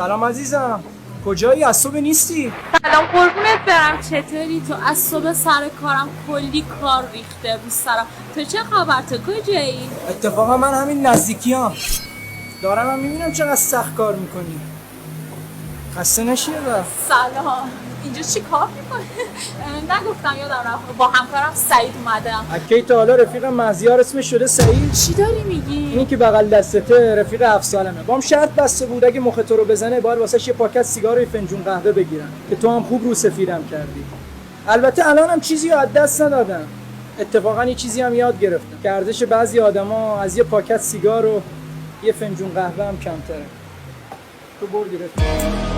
سلام عزیزم، کجایی؟ از صبح نیستی؟ سلام قربونت برم، چطوری؟ تو از صبح سر کارم کلی کار ریخته بود سرم. تو چه خبر؟ تو کجایی؟ اتفاقا من همین نزدیکیام. دارم هم میبینم چقدر سخت کار میکنی. خسته نشی بر. سلام، اینجا چی کار میکنی؟ نگفتم یادم رفت با همکارم سعید اومدم. اکی تا حالا رفیق مهزیار اسمش شده سعید؟ چی داری میگی؟ این که بغل دستته رفیق 7 سالمه. بام شرط بسته بود اگه مخ تو رو بزنه باید واسش یه پاکت سیگار و یه فنجون قهوه بگیرم که تو هم خوب رو سفیدم کردی. البته الانم چیزی رو از دست ندادم. اتفاقا یه چیزی هم یاد گرفتم که ارزش بعضی آدما از یه پاکت سیگار و یه فنجون قهوه هم کمتره. تو بردی رفیق.